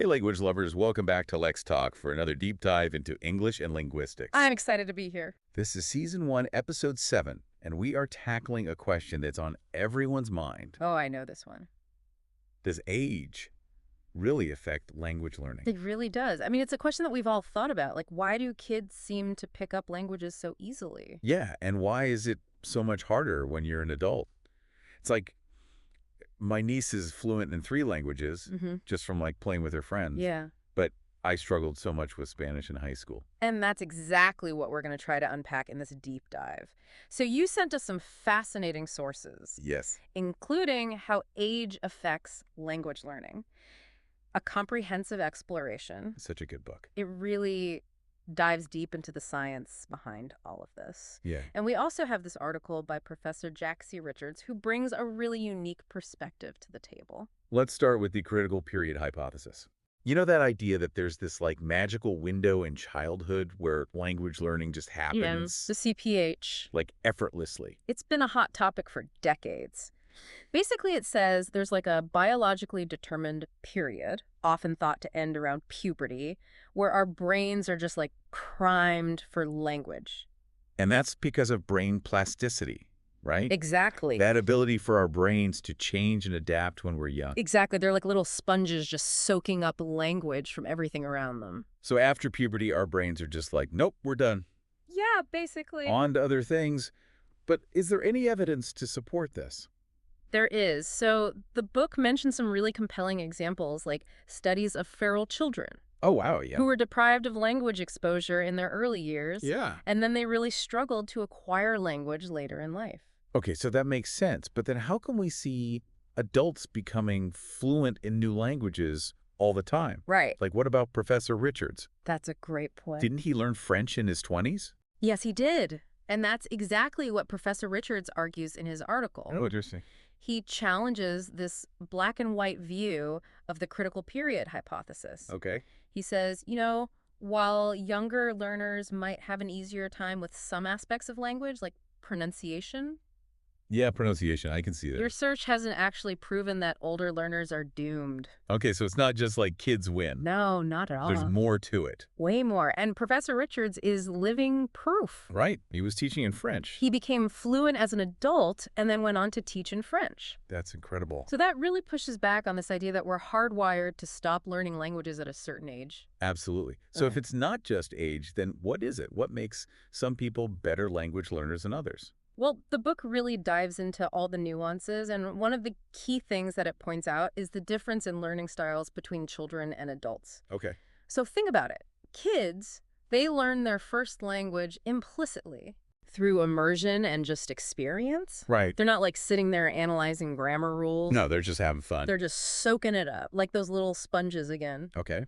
Hey, language lovers, welcome back to LexTalk for another deep dive into English and linguistics. I'm excited to be here. This is Season 1, Episode 7, and we are tackling a question that's on everyone's mind. Oh, I know this one. Does age really affect language learning? It really does. I mean, it's a question that we've all thought about. Like, why do kids seem to pick up languages so easily? Yeah, and why is it so much harder when you're an adult? It's like my niece is fluent in 3 languages just from playing with her friends. Yeah. But I struggled so much with Spanish in high school. And that's exactly what we're going to try to unpack in this deep dive. So you sent us some fascinating sources. Yes. Including how age affects language learning. A comprehensive exploration. Such a good book. It really dives deep into the science behind all of this. Yeah. And we also have this article by Professor Jack C. Richards, who brings a really unique perspective to the table. Let's start with the critical period hypothesis. You know that idea that there's this magical window in childhood where language learning just happens? The CPH. Effortlessly. It's been a hot topic for decades. Basically, it says there's a biologically determined period, often thought to end around puberty, where our brains are just primed for language. And that's because of brain plasticity, right? Exactly. That ability for our brains to change and adapt when we're young. Exactly. They're like little sponges just soaking up language from everything around them. So after puberty, our brains are just nope, we're done. Yeah, basically. On to other things. But is there any evidence to support this? There is. So the book mentions some really compelling examples, like studies of feral children. Oh, wow, yeah. Who were deprived of language exposure in their early years. Yeah. And then they really struggled to acquire language later in life. Okay, so that makes sense. But then how can we see adults becoming fluent in new languages all the time? Right. What about Professor Richards? That's a great point. Didn't he learn French in his 20s? Yes, he did. And that's exactly what Professor Richards argues in his article. Oh, interesting. He challenges this black and white view of the critical period hypothesis. Okay. He says, while younger learners might have an easier time with some aspects of language, like pronunciation. Yeah, pronunciation. I can see that. Your research hasn't actually proven that older learners are doomed. Okay, so it's not just kids win. No, not at all. There's more to it. Way more. And Professor Richards is living proof. Right. He was teaching in French. He became fluent as an adult and then went on to teach in French. That's incredible. So that really pushes back on this idea that we're hardwired to stop learning languages at a certain age. Absolutely. So if it's not just age, then what is it? What makes some people better language learners than others? Well, the book really dives into all the nuances, and one of the key things that it points out is the difference in learning styles between children and adults. Okay. So think about it. Kids, they learn their first language implicitly through immersion and just experience. Right. They're not sitting there analyzing grammar rules. No, they're just having fun. They're just soaking it up, like those little sponges again. Okay.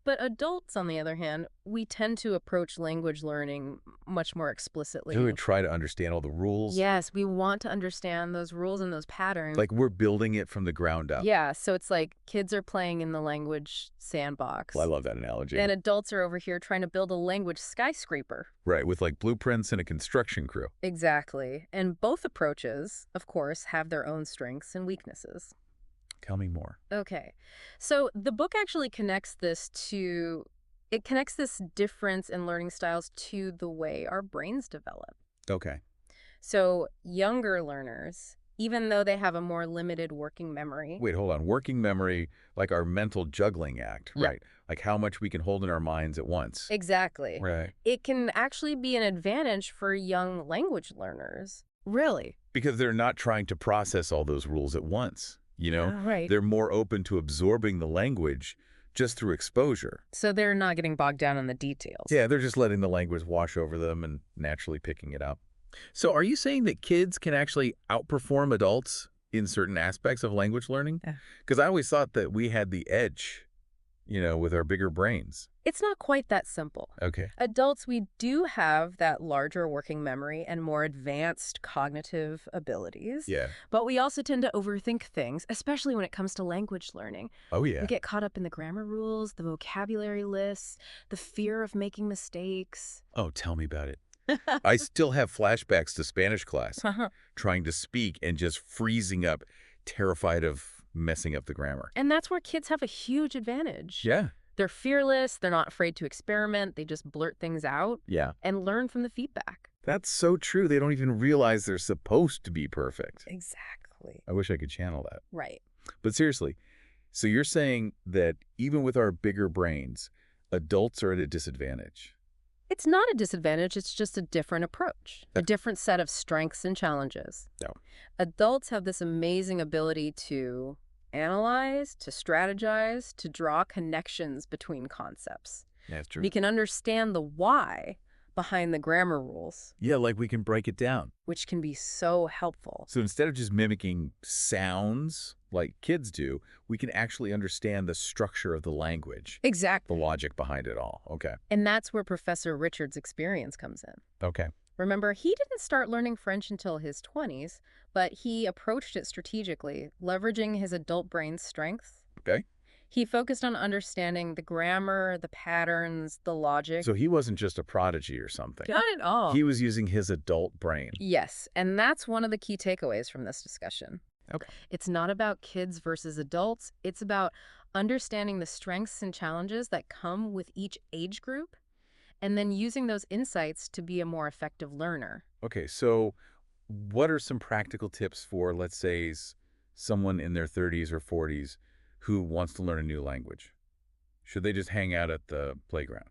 But adults, on the other hand, we tend to approach language learning much more explicitly. Do we try to understand all the rules? Yes, we want to understand those rules and those patterns. We're building it from the ground up. Yeah, so it's kids are playing in the language sandbox. Well, I love that analogy. And adults are over here trying to build a language skyscraper. Right, with blueprints and a construction crew. Exactly. And both approaches, of course, have their own strengths and weaknesses. Tell me more. Okay. So the book actually connects this difference in learning styles to the way our brains develop. Okay. So younger learners, even though they have a more limited working memory. Wait, hold on. Working memory, our mental juggling act, Yeah. right? How much we can hold in our minds at once. Exactly. Right. It can actually be an advantage for young language learners. Really? Because they're not trying to process all those rules at once. Right. They're more open to absorbing the language just through exposure. So they're not getting bogged down in the details. Yeah, they're just letting the language wash over them and naturally picking it up. So are you saying that kids can actually outperform adults in certain aspects of language learning? Because I always thought that we had the edge, with our bigger brains. It's not quite that simple. Okay. Adults, we do have that larger working memory and more advanced cognitive abilities. Yeah. But we also tend to overthink things, especially when it comes to language learning. Oh, yeah. We get caught up in the grammar rules, the vocabulary lists, the fear of making mistakes. Oh, tell me about it. I still have flashbacks to Spanish class, trying to speak and just freezing up, terrified of messing up the grammar. And that's where kids have a huge advantage. Yeah. They're fearless, they're not afraid to experiment, they just blurt things out Yeah. and learn from the feedback. That's so true. They don't even realize they're supposed to be perfect. Exactly. I wish I could channel that. Right. But seriously, so you're saying that even with our bigger brains, adults are at a disadvantage? It's not a disadvantage, it's just a different approach, a different set of strengths and challenges. No. Adults have this amazing ability to analyze, to strategize, to draw connections between concepts. Yeah, that's true. We can understand the why behind the grammar rules, Yeah, like we can break it down. which can be so helpful. So instead of just mimicking sounds like kids do, we can actually understand the structure of the language, Exactly. the logic behind it all. Okay. And that's where Professor Richard's experience comes in. Okay. Remember, he didn't start learning French until his 20s, but he approached it strategically, leveraging his adult brain's strengths. Okay. He focused on understanding the grammar, the patterns, the logic. So he wasn't just a prodigy or something. Not at all. He was using his adult brain. Yes, and that's one of the key takeaways from this discussion. Okay. It's not about kids versus adults. It's about understanding the strengths and challenges that come with each age group, and then using those insights to be a more effective learner. Okay, so what are some practical tips for, let's say, someone in their 30s or 40s who wants to learn a new language? Should they just hang out at the playground?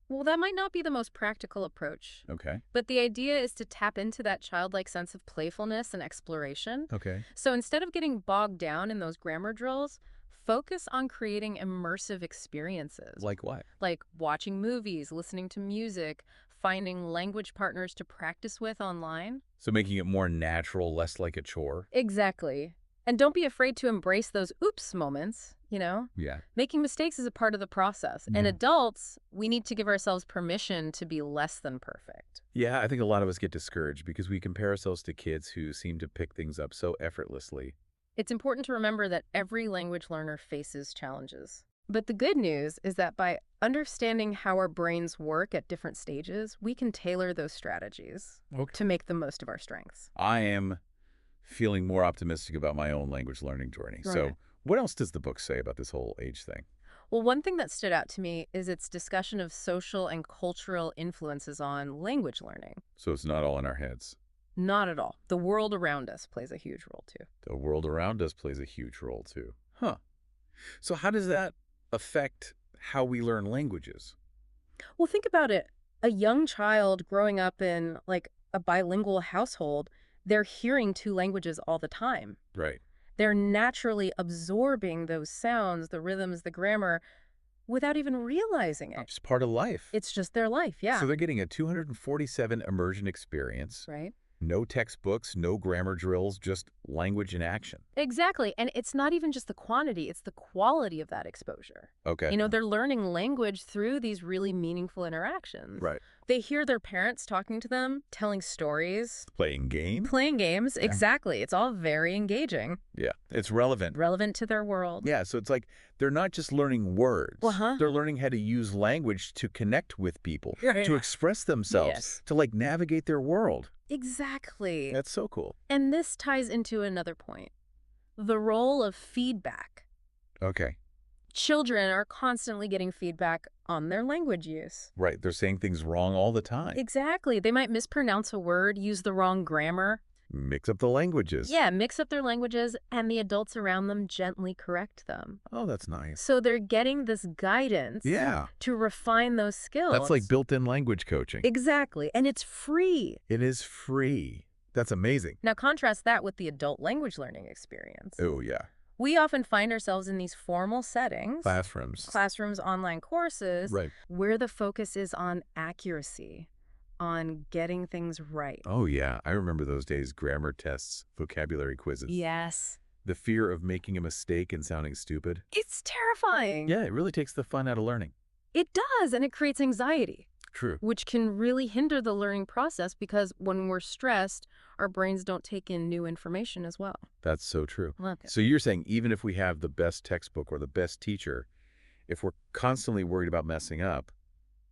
Well, that might not be the most practical approach, Okay. but the idea is to tap into that childlike sense of playfulness and exploration. Okay. So instead of getting bogged down in those grammar drills, focus on creating immersive experiences. Like what? Like watching movies, listening to music, finding language partners to practice with online. So making it more natural, less like a chore? Exactly. And don't be afraid to embrace those oops moments, you know? Yeah. Making mistakes is a part of the process. And Yeah. adults, we need to give ourselves permission to be less than perfect. Yeah, I think a lot of us get discouraged because we compare ourselves to kids who seem to pick things up so effortlessly. It's important to remember that every language learner faces challenges. But the good news is that by understanding how our brains work at different stages, we can tailor those strategies to make the most of our strengths. I am feeling more optimistic about my own language learning journey. Right. So what else does the book say about this whole age thing? Well, one thing that stood out to me is its discussion of social and cultural influences on language learning. So it's not all in our heads. Not at all. The world around us plays a huge role, too. The world around us plays a huge role too. Huh. So how does that affect how we learn languages? Well, think about it. A young child growing up in, like, a bilingual household, they're hearing two languages all the time. Right. They're naturally absorbing those sounds, the rhythms, the grammar, without even realizing it. It's part of life. It's just their life, yeah. So they're getting a 247 immersion experience. Right? No textbooks, no grammar drills, just language in action. Exactly. And it's not even just the quantity, it's the quality of that exposure. Okay. You know, they're learning language through these really meaningful interactions. Right. They hear their parents talking to them, telling stories, Playing games? playing games. Exactly. It's all very engaging, Yeah. It's relevant. relevant to their world. Yeah, so it's like they're not just learning words. Uh-huh. They're learning how to use language to connect with people, Yeah. to express themselves, Yes. to like navigate their world. Exactly. That's so cool. And this ties into another point. The role of feedback. Okay. Children are constantly getting feedback on their language use. Right. They're saying things wrong all the time. Exactly. They might mispronounce a word, use the wrong grammar. Mix up the languages. Yeah, mix up their languages, and the adults around them gently correct them. Oh, that's nice. So they're getting this guidance Yeah. to refine those skills. That's like built-in language coaching. Exactly. And it's free. It is free. That's amazing. Now contrast that with the adult language learning experience. Oh, yeah. We often find ourselves in these formal settings, Classrooms, online courses, Right. where the focus is on accuracy, on getting things right. Oh, yeah. I remember those days, grammar tests, vocabulary quizzes. Yes. The fear of making a mistake and sounding stupid. It's terrifying. Yeah, it really takes the fun out of learning. It does, and it creates anxiety, True. which can really hinder the learning process because when we're stressed, our brains don't take in new information as well. That's so true. Look. So you're saying even if we have the best textbook or the best teacher, if we're constantly worried about messing up,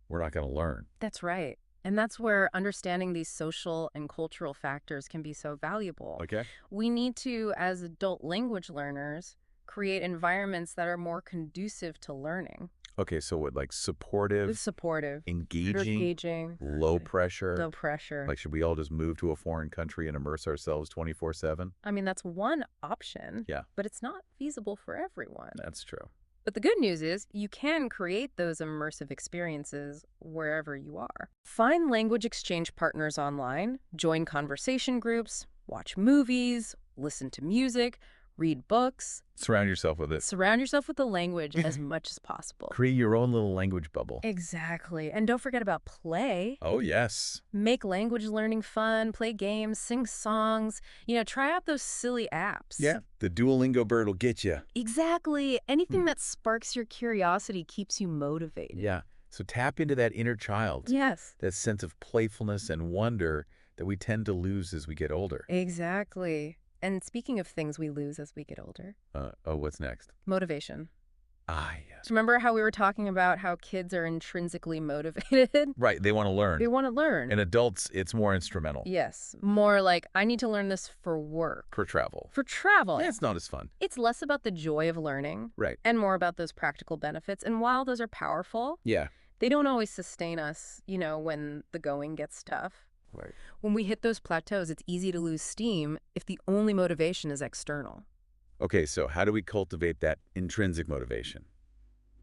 we're not going to learn. That's right. And that's where understanding these social and cultural factors can be so valuable. Okay. We need to, as adult language learners, create environments that are more conducive to learning. Okay, so what, like supportive, Supportive, engaging, low pressure? low pressure. Like, should we all just move to a foreign country and immerse ourselves 24/7? I mean, that's one option, Yeah, but it's not feasible for everyone. that's true. But the good news is you can create those immersive experiences wherever you are. Find language exchange partners online, join conversation groups, watch movies, listen to music, read books. Surround yourself with it. Surround yourself with the language as much as possible. Create your own little language bubble. Exactly. And don't forget about play. Oh, yes. Make language learning fun, play games, sing songs. Try out those silly apps. Yeah, the Duolingo bird will get you. Exactly. Anything that sparks your curiosity keeps you motivated. Yeah, so tap into that inner child. Yes. That sense of playfulness and wonder that we tend to lose as we get older. Exactly. And speaking of things we lose as we get older, What's next? motivation. Ah, yes. Remember how we were talking about how kids are intrinsically motivated? Right, they want to learn. They want to learn. And adults, it's more instrumental. Yes. More like, I need to learn this for work. For travel. For travel. Yeah, it's not as fun. It's less about the joy of learning. Right. And more about those practical benefits. And while those are powerful, Yeah. they don't always sustain us, when the going gets tough. Right. When we hit those plateaus, it's easy to lose steam if the only motivation is external. Okay, so how do we cultivate that intrinsic motivation?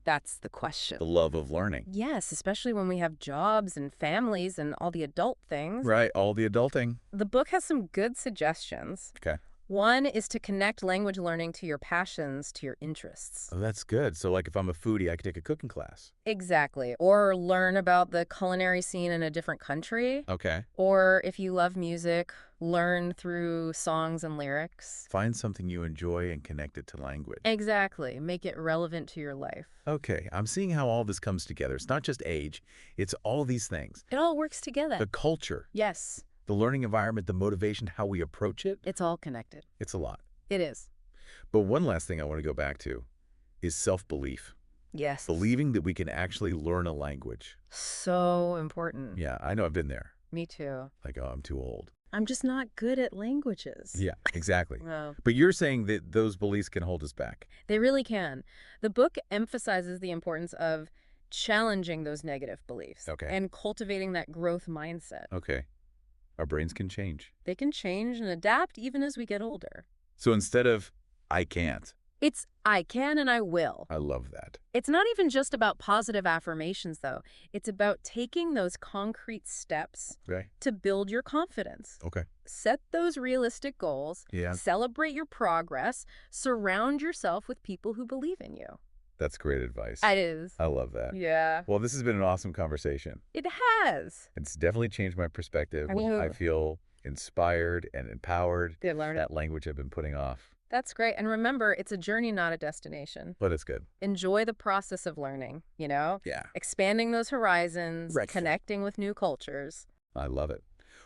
That's the question. The love of learning. Yes, especially when we have jobs and families and all the adult things. Right, all the adulting. The book has some good suggestions. Okay. One is to connect language learning to your passions, to your interests. Oh, that's good. So like if I'm a foodie, I could take a cooking class. Exactly. Or learn about the culinary scene in a different country. Okay. Or if you love music, learn through songs and lyrics. Find something you enjoy and connect it to language. Exactly. Make it relevant to your life. Okay, I'm seeing how all this comes together. It's not just age, it's all these things. It all works together. The culture, Yes. the learning environment, the motivation, how we approach it. It's all connected. It's a lot. It is. But one last thing I want to go back to is self-belief. Yes. Believing that we can actually learn a language. So important. Yeah, I know I've been there. Me too. Like, oh, I'm too old. I'm just not good at languages. Yeah, exactly. No. But you're saying that those beliefs can hold us back. They really can. The book emphasizes the importance of challenging those negative beliefs. Okay. And cultivating that growth mindset. Okay. Our brains can change. They can change and adapt even as we get older. So instead of, I can't, It's I can and I will. I love that. It's not even just about positive affirmations, though. It's about taking those concrete steps Okay. to build your confidence. Okay. Set those realistic goals. Yeah. Celebrate your progress. Surround yourself with people who believe in you. That's great advice. It is. I love that. Yeah. Well, this has been an awesome conversation. It has. It's definitely changed my perspective. I I feel inspired and empowered. Good learning. That language I've been putting off. That's great. And remember, it's a journey, not a destination. But it's good. Enjoy the process of learning, Yeah. expanding those horizons, Right. connecting with new cultures. I love it.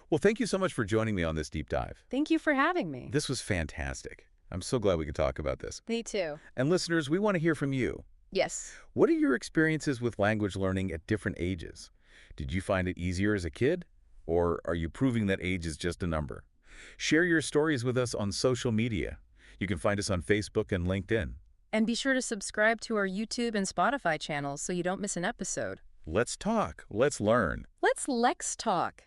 Well, thank you so much for joining me on this deep dive. Thank you for having me. This was fantastic. I'm so glad we could talk about this. Me too. And listeners, we want to hear from you. Yes. What are your experiences with language learning at different ages? Did you find it easier as a kid? Or are you proving that age is just a number? Share your stories with us on social media. You can find us on Facebook and LinkedIn. And be sure to subscribe to our YouTube and Spotify channels so you don't miss an episode. Let's talk. Let's learn. Let's LexTalk.